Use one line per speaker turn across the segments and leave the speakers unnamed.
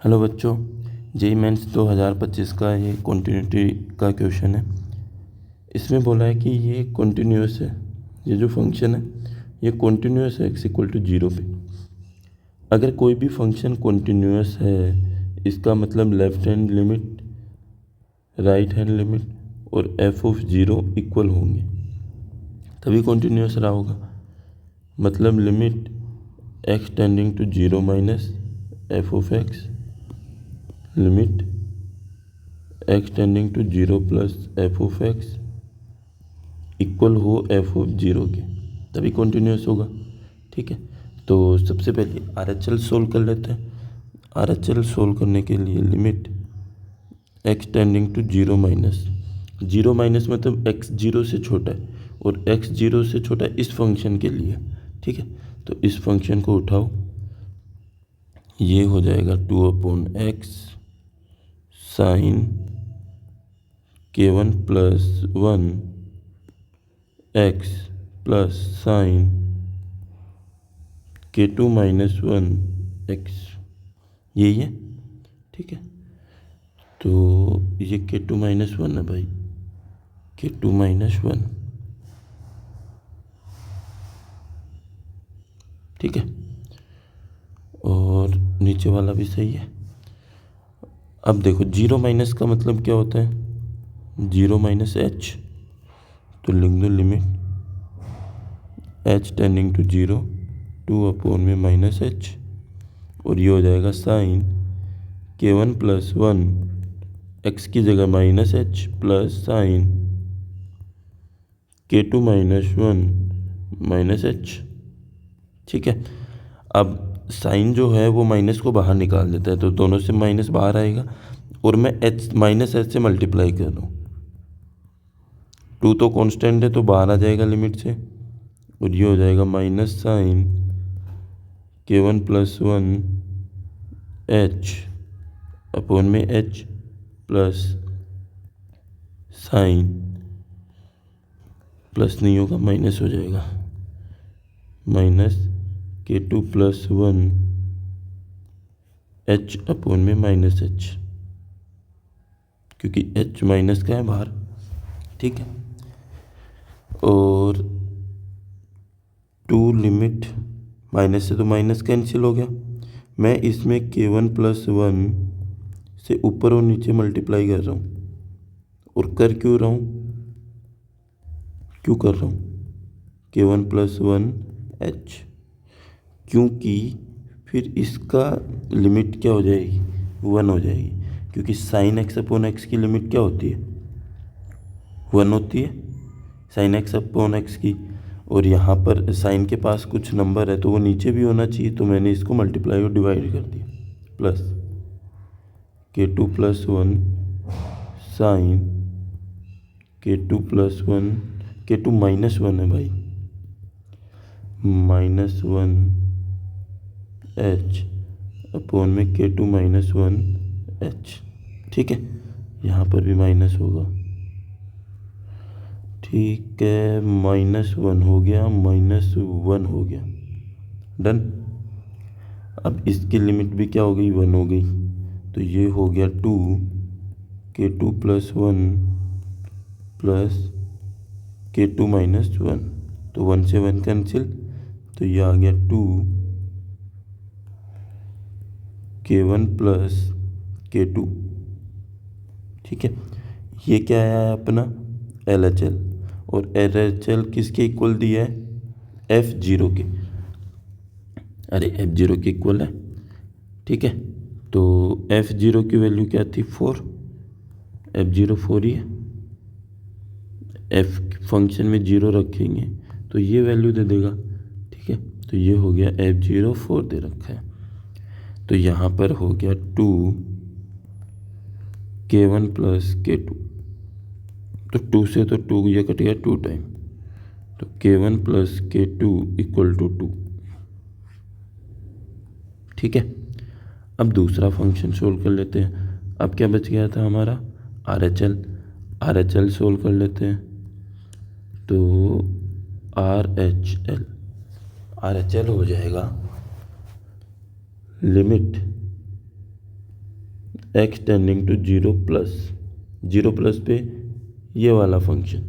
Hello बच्चों, JEE mains 2025 का ये कॉन्टिन्यूटी का क्वेश्चन है। इसमें बोला है कि ये कॉन्टिन्यूस है, ये जो फंक्शन है ये कॉन्टिन्यूस है x इक्वल टू 0 पे। अगर कोई भी फंक्शन कॉन्टिन्यूस है इसका मतलब left hand limit, right hand limit और f ऑफ 0 इक्वल होंगे तभी कॉन्टिन्यूस रहा होगा। मतलब limit x tending to 0 minus f of x, limit x tending to 0 plus f of x equal हो f ऑफ 0 के, तभी कॉन्टिन्यूस होगा। ठीक है, तो सबसे पहले RHL सोल्व कर लेते हैं। RHL सोल्व करने के लिए limit x tending to 0 minus, 0 minus मतलब x 0 से छोटा है और x 0 से छोटा है इस फंक्शन के लिए। ठीक है, तो इस फंक्शन को उठाओ, ये हो जाएगा 2/x sine k1 plus 1 x plus sine k2 minus 1 x, यही है। ठीक है, तो ये k2 माइनस 1 है भाई, k2 माइनस 1। ठीक है, और नीचे वाला भी सही है। अब देखो 0 माइनस का मतलब क्या होता है, 0 माइनस h, तो लिख दो लिमिट h टेंडिंग टू 0 2 में माइनस h, और ये हो जाएगा साइन k1 प्लस 1 x की जगह minus h plus sine k2 minus 1 minus h। ठीक है, अब साइन जो है वो माइनस को बाहर निकाल देता है, तो दोनों से माइनस बाहर आएगा और मैं h माइनस h से मल्टीप्लाई कर दूँ, 2 तो कांस्टेंट है तो बाहर आ जाएगा लिमिट से, और ये हो जाएगा minus sine k1 plus 1 h upon में h प्लस साइन, प्लस नहीं होगा माइनस हो जाएगा, minus k2 plus 1 h upon में माइनस h, क्योंकि h माइनस का है बाहर। ठीक है, और 2 लिमिट माइनस से तो माइनस कैंसिल हो गया। मैं इसमें k1 प्लस 1 से ऊपर और नीचे मल्टीप्लाई कर रहा हूँ, और कर क्यों रहा हूँ, क्यों कर रहा हूँ k1 प्लस 1 h, क्योंकि फिर इसका लिमिट क्या हो जाएगी, 1 हो जाएगी, क्योंकि साइन x अपॉन x की लिमिट क्या होती है, 1 होती है साइन x अपॉन x की। और यहाँ पर साइन के पास कुछ नंबर है तो वो नीचे भी होना चाहिए, तो मैंने इसको मल्टीप्लाई और डिवाइड कर दिया, plus k2 plus 1 sine k2 plus 1, k2 minus 1 है भाई, माइनस 1 h अपॉन में k2 माइनस 1 h। ठीक है, यहाँ पर भी माइनस होगा। ठीक है, -1 हो गया, -1 हो गया, डन। अब इसकी लिमिट भी क्या हो गई, 1 हो गई, तो ये हो गया 2 k2 plus 1 plus k2 minus 1, तो 1 से 1 कैंसिल, तो ये आ गया 2 k1 प्लस k2। ठीक है, ये क्या है अपना LHL, और LHL किसके इक्वल दिया है, F0 के, अरे F0 के इक्वल है। ठीक है, तो F0 की वैल्यू क्या थी, 4, F0 4 ही है, F फंक्शन में 0 रखेंगे तो ये वैल्यू दे देगा। ठीक है, तो ये हो गया F0 4 दे रखा है, तो यहाँ पर हो गया 2 k1 प्लस k2, तो 2 से तो 2 ये कट गया 2 टाइम, तो k1 plus k2 equal to 2। ठीक है, अब दूसरा फंक्शन सोल्व कर लेते हैं। अब क्या बच गया था हमारा, RHL सोल्व कर लेते हैं, तो RHL हो जाएगा limit x tending to zero plus पे ये वाला फंक्शन,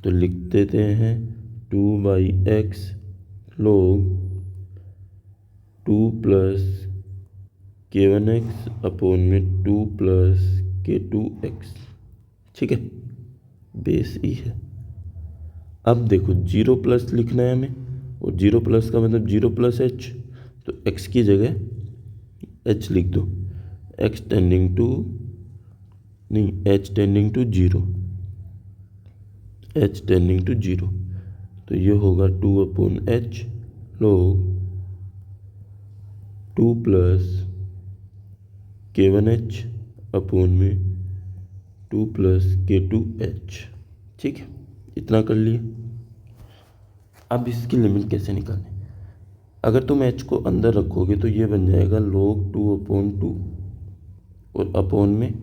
तो लिख देते हैं 2/x log 2 plus k1x upon में 2 प्लस k2x। ठीक है, बेस ई है। अब देखो 0 प्लस लिखना है हमें, और 0 प्लस का मतलब 0 प्लस h, तो x की जगह h लिख दो। h टेंडिंग टू जीरो, तो ये होगा 2/h log 2 plus k1h upon में 2 प्लस k2h। ठीक है, इतना कर लिए। अब इसकी लिमिट कैसे निकालनी? अगर तुम h को अंदर रखोगे तो ये बन जाएगा log 2/2, और अपॉन में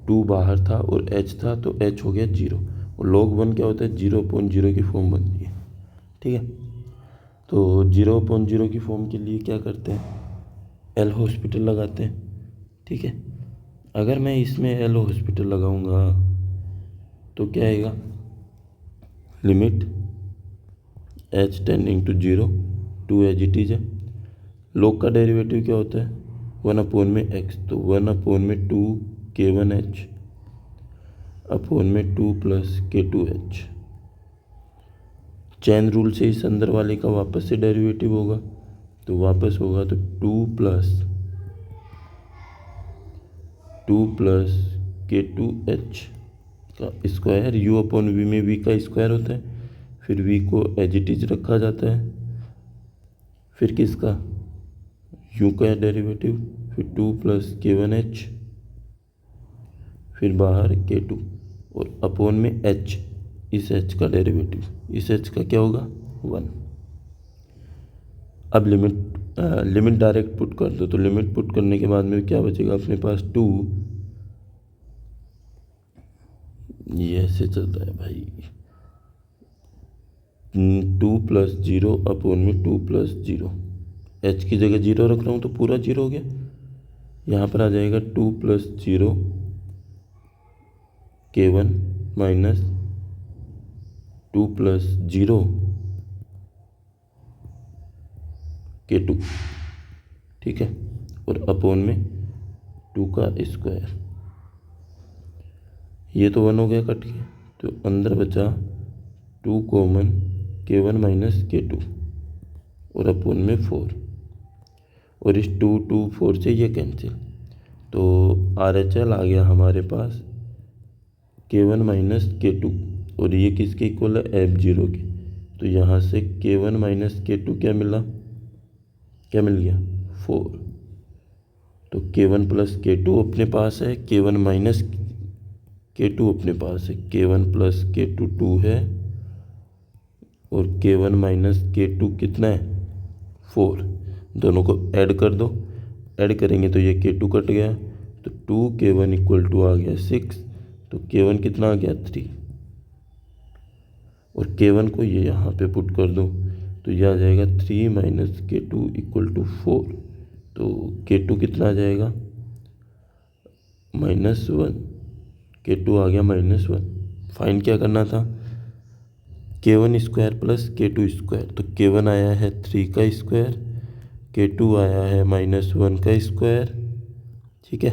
2 बाहर था और h था, तो h हो गया 0, और log 1 क्या होता है, 0/0 की फॉर्म बनती है। ठीक है, तो 0/0 की फॉर्म के लिए क्या करते हैं, एल हॉस्पिटल लगाते हैं। ठीक है, अगर मैं इसमें एल हॉस्पिटल लगाऊंगा तो क्या आएगा, limit h tending to zero, 2 as it is है। log का डेरिवेटिव क्या होता है, 1/x, तो 1/2 k1h अपॉन में 2 प्लस k2h। चैन रूल से इस अंदर वाले का वापस से डेरिवेटिव होगा, तो वापस होगा तो 2 प्लस k2h का स्क्वायर, u अपॉन v में v का स्क्वायर होता है, फिर v को एज इट इज रखा जाता है, फिर किसका, u का डेरिवेटिव, फिर 2 प्लस k1h, फिर बाहर k2, और अपॉन में h, इस h का डेरिवेटिव, इस h का क्या होगा 1। अब लिमिट डायरेक्ट पुट कर दो, तो लिमिट पुट करने के बाद में क्या बचेगा अपने पास, 2, ये ऐसे चलता है भाई, 2 प्लस 0 अपॉन में 2 प्लस 0, h की जगह 0 रख रहा हूँ तो पूरा 0 हो गया। यहाँ पर आ जाएगा 2 plus 0 k1 minus 2 plus 0 k2। ठीक है, और अपॉन में 2 का स्क्वायर, ये तो 1 हो गया कट गया, तो अंदर बचा 2 कॉमन k1 माइनस k2, और अपॉन में 4, और इस 2 4 से ये कैंसिल, तो RHL आ गया हमारे पास k1 माइनस k2, और ये किसके इक्वल है, F0 के। तो यहाँ से k1 माइनस k2 क्या मिल गया 4, तो k1 प्लस k2 अपने पास है, k1 माइनस k2 अपने पास है, k1 प्लस k2 2 है, और k1 माइनस k2 कितना है 4, दोनों को ऐड कर दो, ऐड करेंगे तो ये k2 कट गया, तो 2k1 इक्वल टू आ गया 6, तो k1 कितना आ गया 3, और k1 को ये यहाँ पे पुट कर दो, तो यह आ जाएगा 3 माइनस k2 इक्वल टू 4, तो k2 कितना आ जाएगा -1, k2 आ गया -1। फाइन क्या करना था, k1 square plus k2 square, तो k1 आया है 3 का स्क्वायर, k2 आया है -1 का स्क्वायर। ठीक है,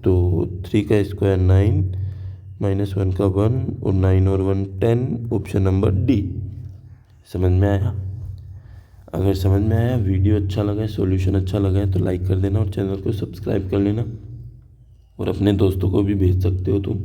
तो 3 का स्क्वायर 9, -1 का 1, और 9 और 1 10, ऑप्शन नंबर डी। समझ में आया? अगर समझ में आया, वीडियो अच्छा लगा है, सॉल्यूशन अच्छा लगा है तो लाइक कर देना, और चैनल को सब्सक्राइब कर लेना, और अपने दोस्तों को भी भेज सकते हो तुम।